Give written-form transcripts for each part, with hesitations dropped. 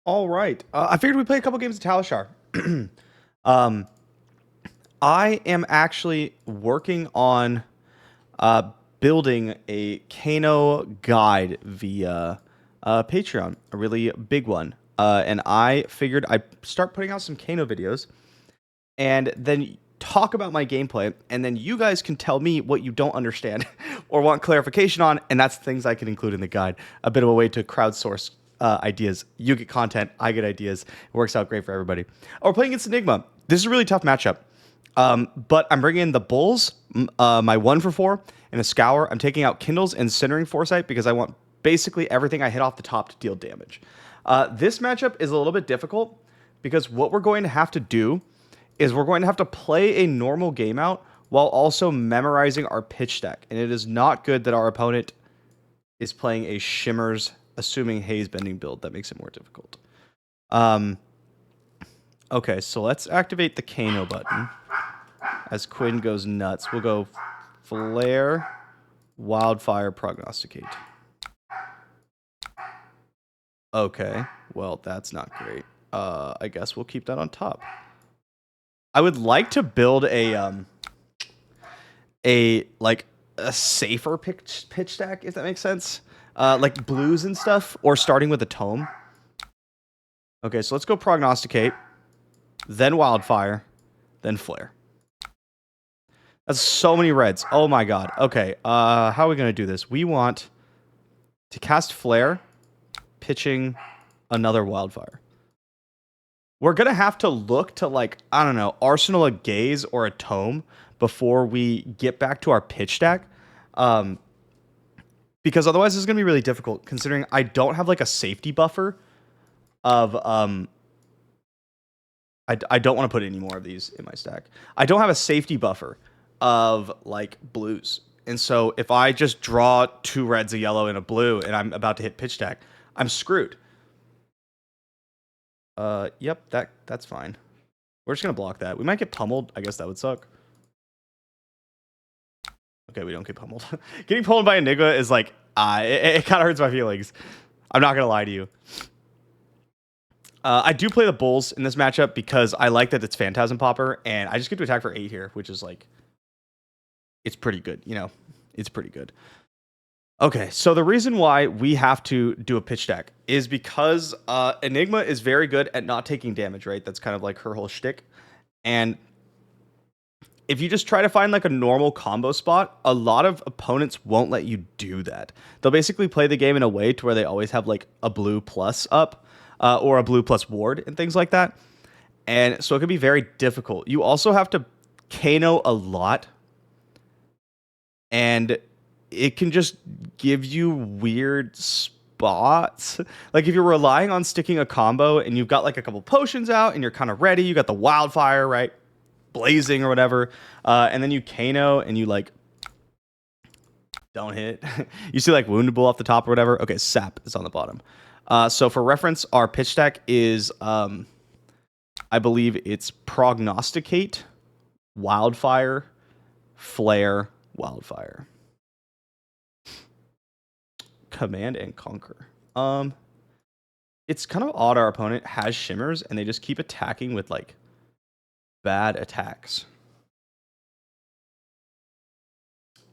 All right. I figured we'd play a couple games of Talishar. um, I am actually working on uh, building a Kano guide via Patreon, a really big one. And I figured I'd start putting out some Kano videos and then talk about my gameplay. And then you guys can tell me what you don't understand or want clarification on. And that's things I can include in the guide. A bit of a way to crowdsource ideas. You get content, I get ideas. It works out great for everybody. Oh, we're playing against Enigma. This is a really tough matchup. But I'm bringing in the Bulls, my 1 for 4, and a Scour. I'm taking out Kindles and Centering Foresight because I want basically everything I hit off the top to deal damage. This matchup is a little bit difficult because what we're going to have to do is we're going to have to play a normal game out while also memorizing our pitch deck. And it is not good that our opponent is playing a Shimmers, assuming Haze Bending build. That makes it more difficult. Okay, so let's activate the Kano button as Quinn goes nuts. We'll go Flare, Wildfire, Prognosticate. Okay, well, that's not great. I guess we'll keep that on top. I would like to build a safer pitch deck, if that makes sense. Like blues and stuff, or starting with a tome. Okay, so let's go Prognosticate, then Wildfire, then Flare. That's so many reds. Oh my god. Okay, how are we going to do this? We want to cast Flare, pitching another Wildfire. We're going to have to look to, like, I don't know, Arsenal a Gaze or a Tome before we get back to our pitch deck. Because otherwise it's going to be really difficult, considering I don't have, like, a safety buffer of... I don't want to put any more of these in my stack. I don't have a safety buffer of, like, blues. And so if I just draw 2 reds, a yellow, and a blue, and I'm about to hit pitch deck, I'm screwed. Yep, that's fine. We're just gonna block that. We might get pummeled. I guess that would suck. Okay, we don't get pummeled. Getting pummeled by Enigma is like, it kind of hurts my feelings. I'm not gonna lie to you. I do play the Bulls in this matchup because I like that it's Phantasm Popper, and I just get to attack for 8 here, which is like, it's pretty good, you know? It's pretty good. Okay, so the reason why we have to do a pitch deck is because Enigma is very good at not taking damage, right? That's kind of like her whole shtick. And if you just try to find like a normal combo spot, a lot of opponents won't let you do that. They'll basically play the game in a way to where they always have like a blue plus up or a blue plus ward and things like that. And so it can be very difficult. You also have to Kano a lot. And it can just give you weird spots. Like if you're relying on sticking a combo and you've got like a couple potions out and you're kind of ready, you got the Wildfire, right? Blazing or whatever. And then you Kano and you like don't hit. You see like Wounded Bull off the top or whatever. Okay, Sap is on the bottom. So for reference, our pitch deck is, I believe it's Prognosticate, Wildfire, Flare, Wildfire. Command and Conquer. It's kind of odd our opponent has Shimmers and they just keep attacking with like bad attacks.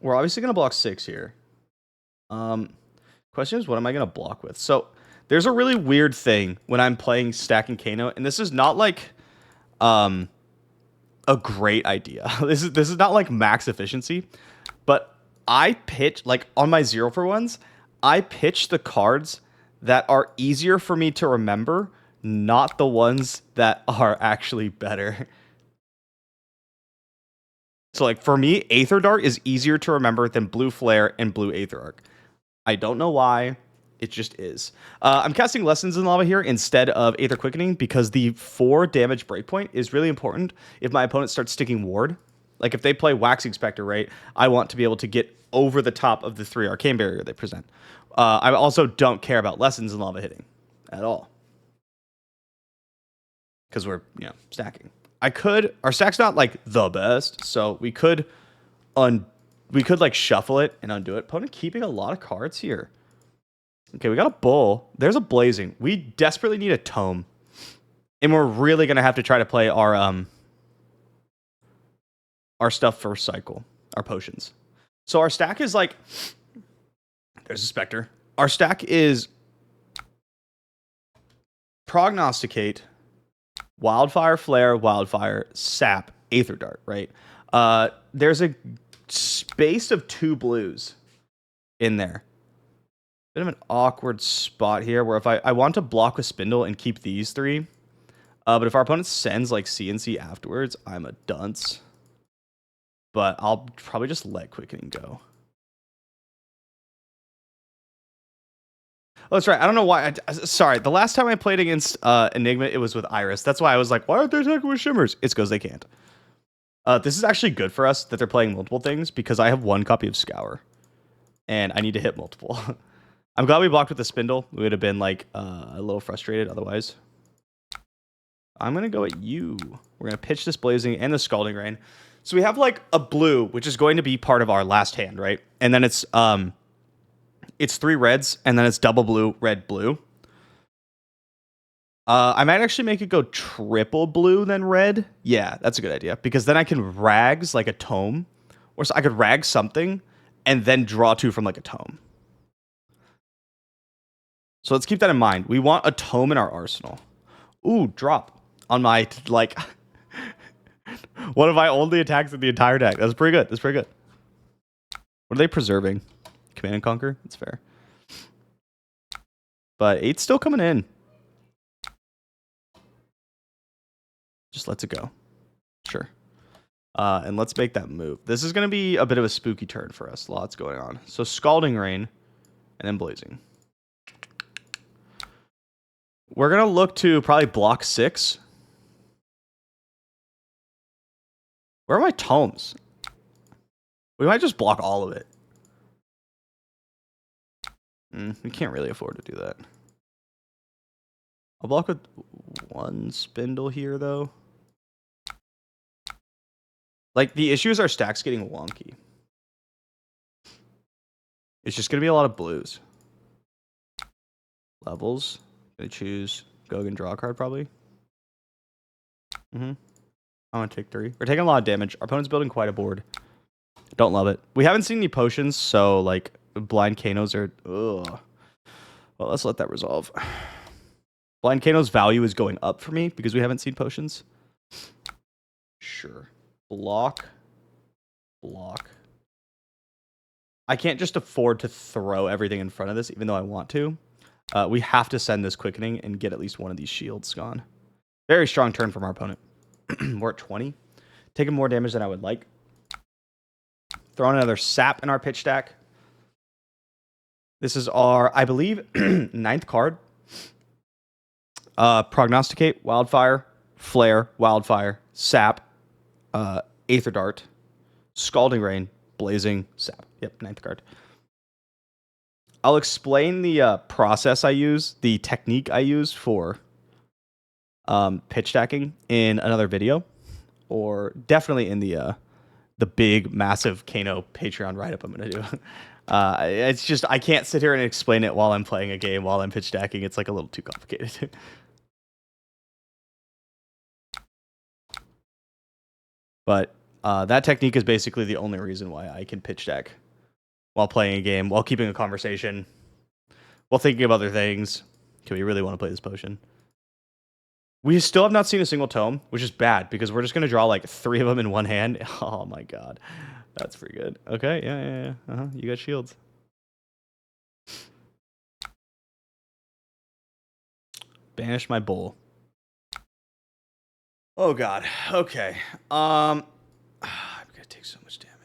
We're obviously gonna block 6 here. Question is, what am I gonna block with? So there's a really weird thing when I'm playing stacking Kano, and this is not like a great idea. This is not like max efficiency, but I pitch like on my 0-for-1s, I pitch the cards that are easier for me to remember, not the ones that are actually better. So like for me, Aether Dart is easier to remember than Blue Flare and Blue Aether Arc. I don't know why. It just is. I'm casting Lessons in Lava here instead of Aether Quickening because the 4 damage breakpoint is really important if my opponent starts sticking Ward. Like if they play Waxing Spectre, right, I want to be able to get over the top of the 3 Arcane Barrier they present. I also don't care about Lessons in Lava hitting at all. Because we're, stacking. Our stack's not like the best, so we could like shuffle it and undo it. Opponent keeping a lot of cards here. Okay, we got a bull. There's a blazing. We desperately need a tome. And we're really going to have to try to play our stuff first cycle, our potions. So our stack is like, there's a Spectre. Our stack is Prognosticate, Wildfire, Flare, Wildfire, Sap, Aether Dart, right? There's a space of 2 blues in there. Bit of an awkward spot here where if I want to block with Spindle and keep these 3, but if our opponent sends like CNC afterwards, I'm a dunce. But I'll probably just let Quickening go. Oh, that's right. I don't know why. Sorry. The last time I played against Enigma, it was with Iris. That's why I was like, why aren't they attacking with Shimmers? It's because they can't. This is actually good for us that they're playing multiple things because I have 1 copy of Scour. And I need to hit multiple. I'm glad we blocked with the Spindle. We would have been like a little frustrated otherwise. I'm going to go at you. We're going to pitch this Blazing and the Scalding Rain. So we have like a blue, which is going to be part of our last hand, right? And then it's 3 reds, and then it's double blue, red, blue. I might actually make it go triple blue than red. Yeah, that's a good idea. Because then I can rags like a tome. Or so I could rag something and then draw 2 from like a tome. So let's keep that in mind. We want a tome in our arsenal. Ooh, drop on my, like, one of my only attacks in the entire deck. That's pretty good. That's pretty good. What are they preserving? Command and Conquer? That's fair. But 8's still coming in. Just lets it go. Sure. And let's make that move. This is going to be a bit of a spooky turn for us. Lots going on. So Scalding Rain and then Blazing. We're going to look to probably block 6. Where are my tomes? We might just block all of it. We can't really afford to do that. I'll block with 1 Spindle here, though. Like, the issue is our stack's getting wonky. It's just going to be a lot of blues. Levels. Gonna choose Gogan draw a card, probably. I'm going to take 3. We're taking a lot of damage. Our opponent's building quite a board. Don't love it. We haven't seen any potions, so, like, Blind Kanos are... Ugh. Well, let's let that resolve. Blind Kano's value is going up for me because we haven't seen potions. Sure. Block. Block. I can't just afford to throw everything in front of this, even though I want to. We have to send this Quickening and get at least one of these shields gone. Very strong turn from our opponent. We're at 20. Taking more damage than I would like. Throwing another Sap in our pitch stack. This is our, I believe, 9th card. Prognosticate, Wildfire, Flare, Wildfire, Sap, Aether Dart, Scalding Rain, Blazing, Sap. Yep, 9th card. I'll explain the process I use, the technique I use for pitch stacking in another video, or definitely in the big, massive Kano Patreon write-up I'm going to do. It's just, I can't sit here and explain it while I'm playing a game, while I'm pitch stacking. It's like a little too complicated. But that technique is basically the only reason why I can pitch stack while playing a game, while keeping a conversation, while thinking of other things. Okay, we really want to play this potion. We still have not seen a single tome, which is bad because we're just going to draw like 3 of them in one hand. Oh my god. That's pretty good. Okay, yeah. You got shields. Banish my bull. Oh god. Okay. I'm gonna take so much damage.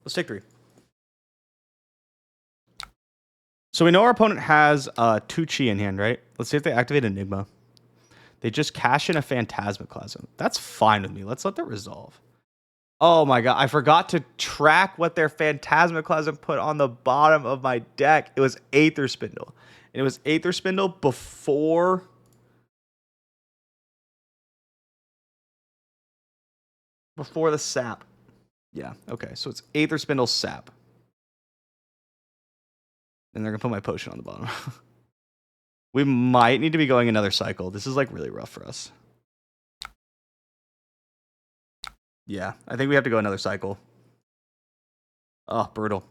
Let's take 3. So we know our opponent has 2 Chi in hand, right? Let's see if they activate Enigma. They just cash in a Phantasmaclasm. That's fine with me. Let's let that resolve. Oh my god, I forgot to track what their Phantasmaclasm put on the bottom of my deck. It was Aether Spindle. And it was Aether Spindle before the sap. Yeah, okay. So it's Aether Spindle sap. And they're gonna put my potion on the bottom. We might need to be going another cycle. This is like really rough for us. Yeah, I think we have to go another cycle. Oh, brutal.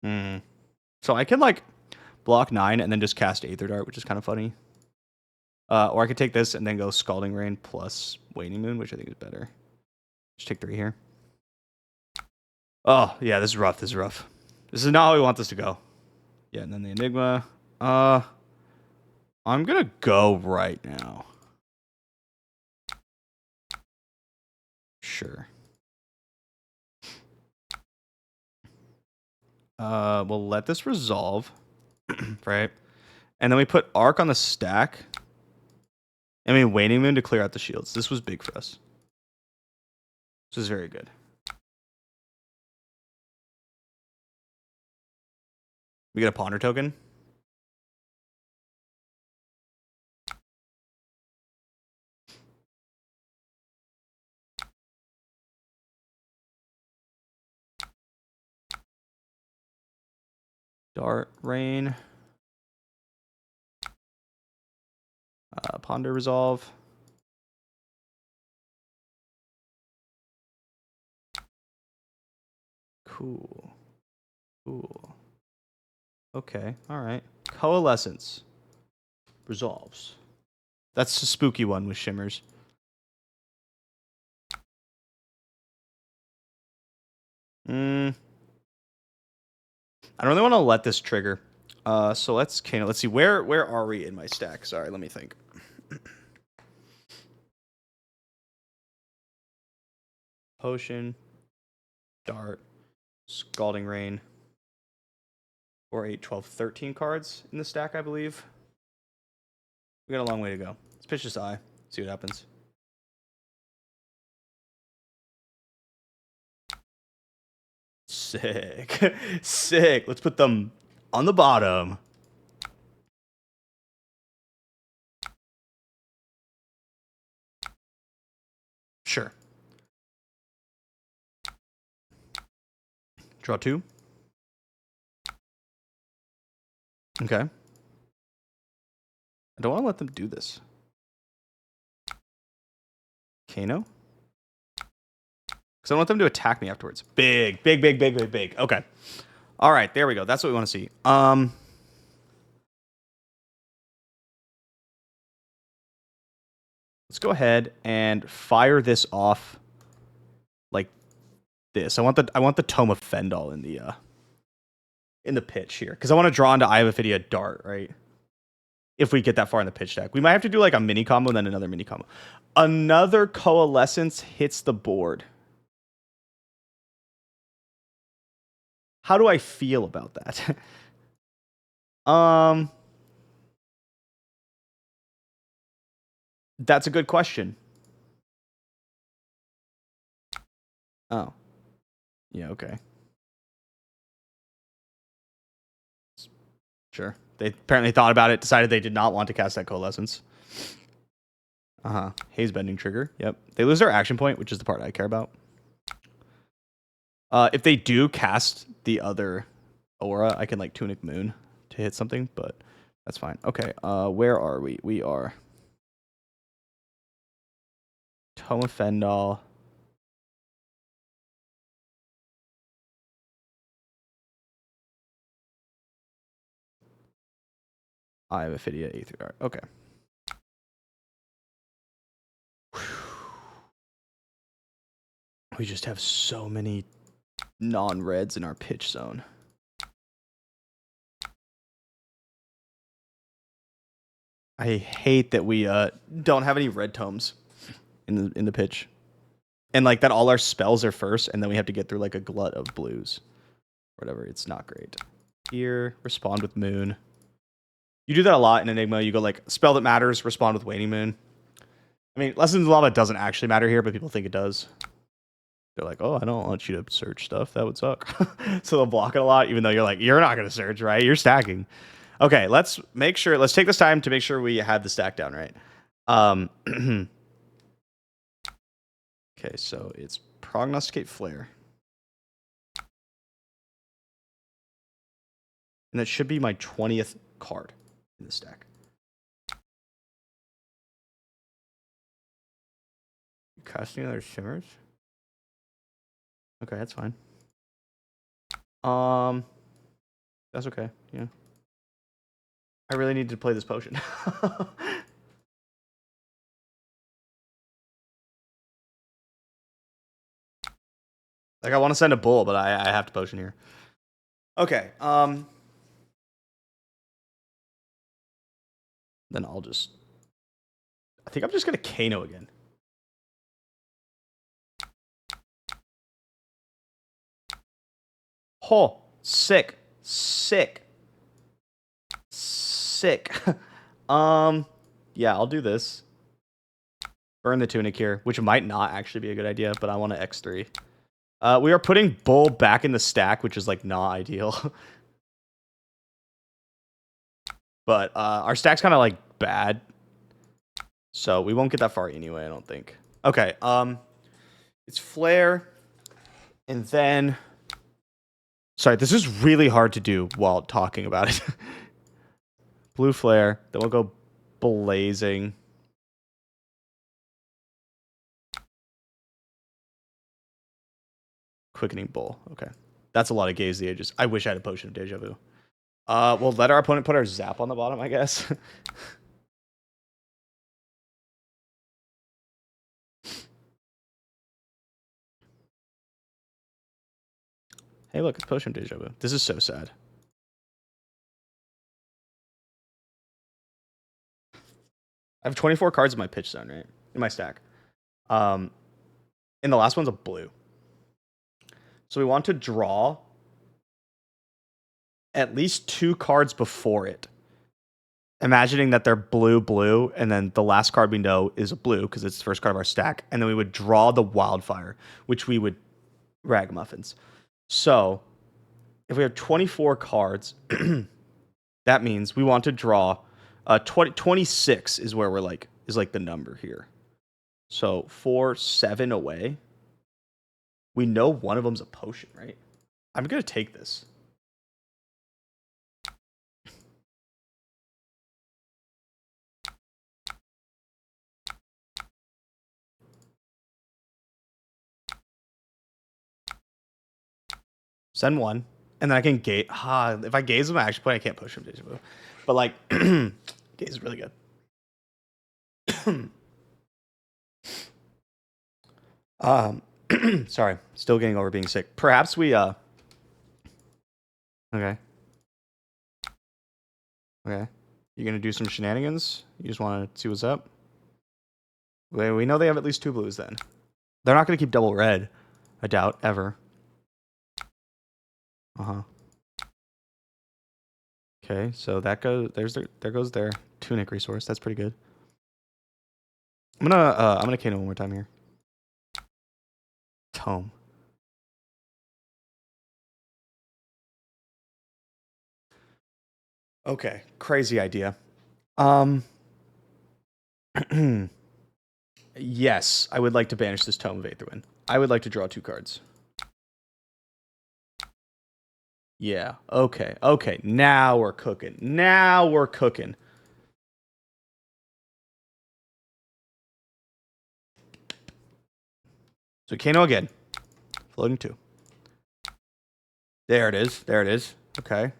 So I can like block 9 and then just cast Aether Dart, which is kind of funny. Or I could take this and then go Scalding Rain plus Waning Moon, which I think is better. Just take 3 here. Oh, yeah, this is rough. This is rough. This is not how we want this to go. Yeah, and then the Enigma. I'm gonna go right now. Sure. We'll let this resolve. Right? And then we put Arc on the stack. And we Waning Moon to clear out the shields. This was big for us. This is very good. We get a Ponder token. Dart Rain. Ponder Resolve. Cool. Cool. Okay, alright. Coalescence. Resolves. That's a spooky one with shimmers. I don't really want to let this trigger. So let's see where are we in my stack? Sorry, let me think. Potion, Dart, Scalding Rain. 4, 8, 12, 13 cards in the stack, I believe. We got a long way to go. Let's pitch this eye. See what happens. Sick. Sick. Let's put them on the bottom. Sure. Draw 2. Okay. I don't want to let them do this. Kano? Because I don't want them to attack me afterwards. Big. Okay. All right, there we go. That's what we want to see. Let's go ahead and fire this off like this. I want the Tome of Fendal in the pitch here, because I want to draw into Eye of Ophidia Dart, right? If we get that far in the pitch deck, we might have to do like a mini combo and then another mini combo. Another Coalescence hits the board. How do I feel about that? That's a good question. Oh. Yeah, okay. Sure. They apparently thought about it, decided they did not want to cast that Coalescence. Haze Bending trigger. Yep. They lose their action point, which is the part I care about. If they do cast the other aura, I can like Tunic Moon to hit something, but that's fine. Okay, where are we? We are Tome of Fendal. Eye of Ophidia, Aether Dart. Okay. We just have so many non-reds in our pitch zone. I hate that we don't have any red tomes in the pitch. And like that all our spells are first, and then we have to get through like a glut of blues. Whatever, it's not great. Here, respond with Moon. You do that a lot in Enigma. You go like, spell that matters, respond with Waning Moon. I mean, Lessons in Lava doesn't actually matter here, but people think it does. They're like, oh, I don't want you to search stuff. That would suck. So they'll block it a lot, even though you're like, you're not going to search, right? You're stacking. Okay, let's make sure. Let's take this time to make sure we have the stack down right. Okay, so it's Prognosticate Flare. And that should be my 20th card in the stack. Casting other shimmers? Okay, that's fine. That's okay, yeah. I really need to play this potion. Like, I want to send a bull, but I have to potion here. Okay, then I'll just... I think I'm just going to Kano again. Oh, sick. Sick. Sick. Yeah, I'll do this. Burn the Tunic here, which might not actually be a good idea, but I want to X3. We are putting Bull back in the stack, which is, like, not ideal. But our stack's kind of, like, bad. So we won't get that far anyway, I don't think. Okay, it's Flare. And then... Sorry, this is really hard to do while talking about it. Blue Flare. Then we'll go Blazing. Quickening Bull. Okay. That's a lot of Gaze the Ages. I wish I had a Potion of Deja Vu. We'll let our opponent put our Zap on the bottom, I guess. Hey, look, it's Potion of Deja Vu. This is so sad. I have 24 cards in my pitch zone, right? In my stack. And the last one's a blue. So we want to draw at least 2 cards before it. Imagining that they're blue, and then the last card we know is a blue because it's the first card of our stack. And then we would draw the Wildfire, which we would Ragamuffins. So if we have 24 cards, that means we want to draw 26 is where we're like, is like the number here. So 4, 7 away. We know one of them's a potion, right? I'm going to take this. Send 1. And then I can gaze. If I gaze them, I actually play. I can't push him Deja Vu. But like, gaze is really good. Sorry, still getting over being sick. Perhaps we okay. Okay. You gonna do some shenanigans? You just want to see what's up? We know they have at least 2 blues then. They're not gonna keep double red. I doubt, ever. Okay, so that goes. There goes their Tunic resource. That's pretty good. I'm gonna Kano one more time here. Tome. Okay, crazy idea. Yes, I would like to banish this Tome of Aetherwind. I would like to draw 2 cards. Yeah, okay, okay. Now we're cooking. Now we're cooking. So Kano again. Floating 2. There it is. There it is. Okay.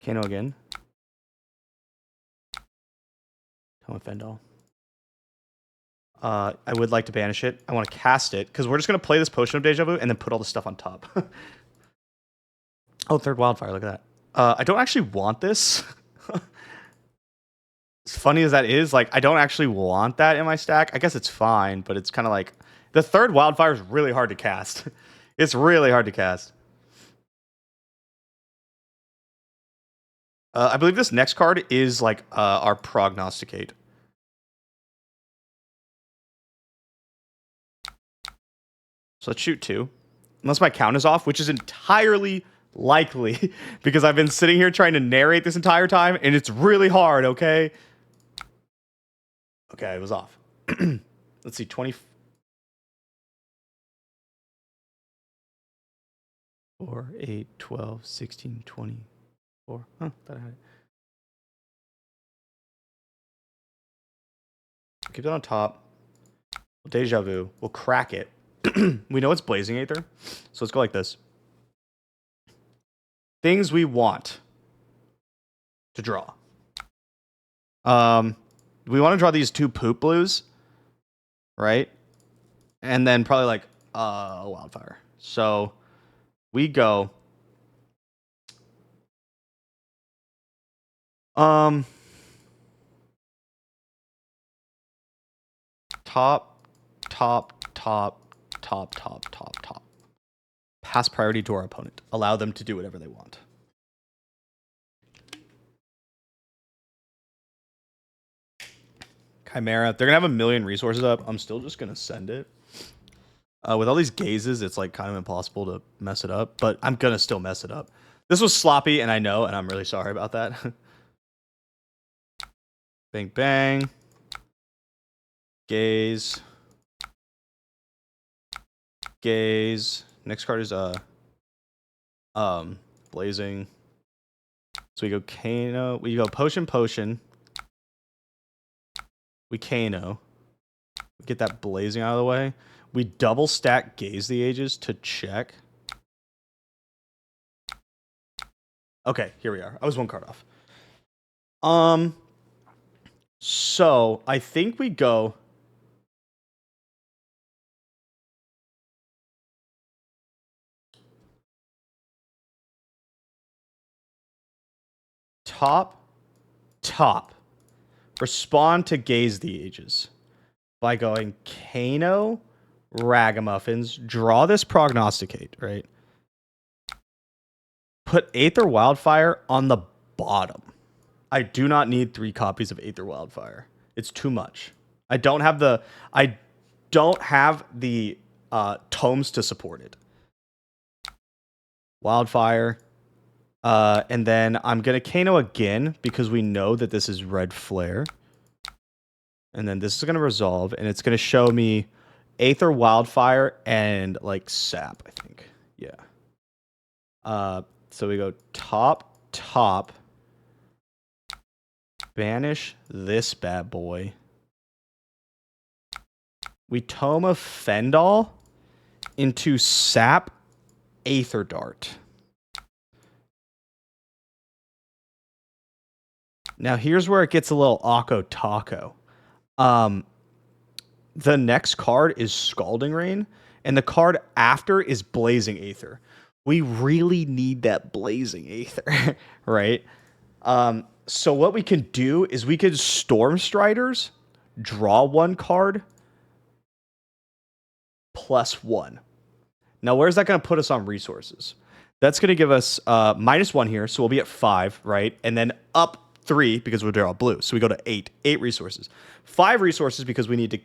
Kano again. Tome of Fendel. I would like to banish it. I want to cast it, because we're just going to play this Potion of Deja Vu and then put all the stuff on top. Oh, 3rd Wildfire. Look at that. I don't actually want this. As funny as that is, like, I don't actually want that in my stack. I guess it's fine, but it's kind of like, The third Wildfire is really hard to cast. It's really hard to cast. I believe this next card is like our Prognosticate. So let's shoot 2. Unless my count is off, which is entirely likely because I've been sitting here trying to narrate this entire time and it's really hard, okay? Okay, it was off. Let's see, 20. 4, 8, 12, 16, 24. Huh, that I had it. Keep that on top. Deja Vu. We'll crack it. We know it's Blazing Aether, so let's go like this. Things we want to draw. We want to draw these 2 Poop Blues, right? And then probably like Wildfire. So we go top. Pass priority to our opponent. Allow them to do whatever they want. Chimera. They're going to have 1,000,000 resources up. I'm still just going to send it. With all these gazes, it's like kind of impossible to mess it up. But I'm going to still mess it up. This was sloppy, and I know, and I'm really sorry about that. Bang, bang. Gaze. Gaze. Next card is Blazing. So we go Kano. We go Potion. We Kano. We get that Blazing out of the way. We double stack Gaze the Ages to check. Okay, here we are. I was 1 card off. So I think we go top. Respond to Gaze the Ages by going Kano, Ragamuffins, draw this Prognosticate, right? Put Aether Wildfire on the bottom. I do not need 3 copies of Aether Wildfire. It's too much. I don't have the tomes to support it. Wildfire. And then I'm going to Kano again because we know that this is Red Flare. And then this is going to resolve, and it's going to show me Aether Wildfire and, like, Sap, I think. Yeah. So we go top. Banish this bad boy. We Tome of Fendal into Sap Aether Dart. Now here's where it gets a little Akko Taco. The next card is Scalding Rain, and the card after is Blazing Aether. We really need that Blazing Aether, right? So what we can do is we could Storm Striders, draw 1 card, +1. Now, where's that going to put us on resources? That's going to give us -1 here, so we'll be at 5, right? And then up 3 because we'll draw blue. So we go to 8. 8 resources. 5 resources because we need to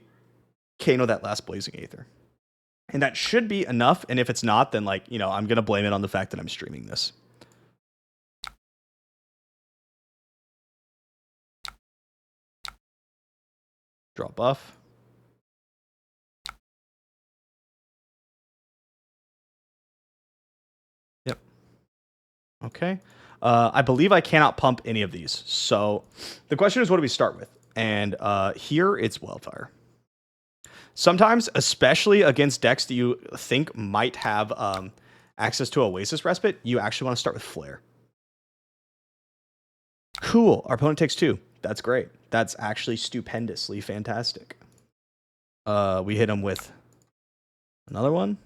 Kano that last Blazing Aether. And that should be enough. And if it's not, then, like, you know, I'm going to blame it on the fact that I'm streaming this. Draw buff. Yep. Okay. I believe I cannot pump any of these. So the question is, what do we start with? And here it's Wildfire. Sometimes, especially against decks that you think might have access to Oasis Respite, you actually want to start with Flare. Cool. Our opponent takes 2. That's great. That's actually stupendously fantastic. We hit him with another one.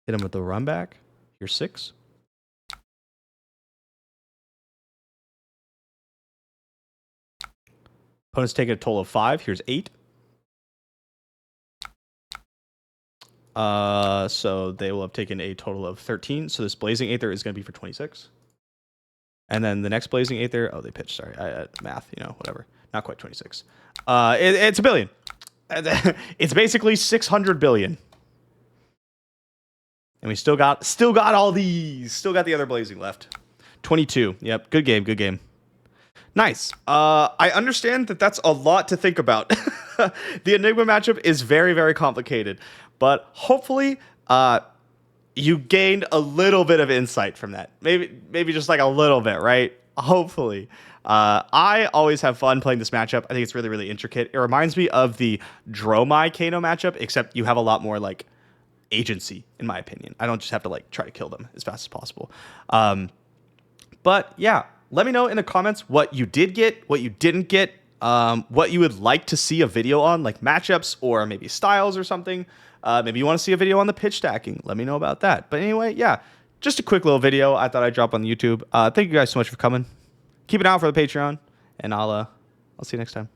Hit him with the run back. Here's 6. Opponent's taking a total of 5. Here's 8. So they will have taken a total of 13. So this Blazing Aether is going to be for 26. And then the next Blazing Aether, oh, they pitched, sorry. Math, whatever. Not quite 26. It's a billion. It's basically 600 billion. And we still got all these. Still got the other Blazing left. 22. Yep, good game, good game. Nice. I understand that that's a lot to think about. The Enigma matchup is very, very complicated. But hopefully, you gained a little bit of insight from that. Maybe just like a little bit, right? Hopefully. I always have fun playing this matchup. I think it's really, really intricate. It reminds me of the Dromai Kano matchup, except you have a lot more like agency, in my opinion. I don't just have to like try to kill them as fast as possible. But yeah, let me know in the comments what you did get, what you didn't get, what you would like to see a video on, like matchups or maybe styles or something. Maybe you want to see a video on the pitch stacking. Let me know about that. But anyway, yeah, just a quick little video I thought I'd drop on the YouTube. Thank you guys so much for coming. Keep an eye out for the Patreon, and I'll see you next time.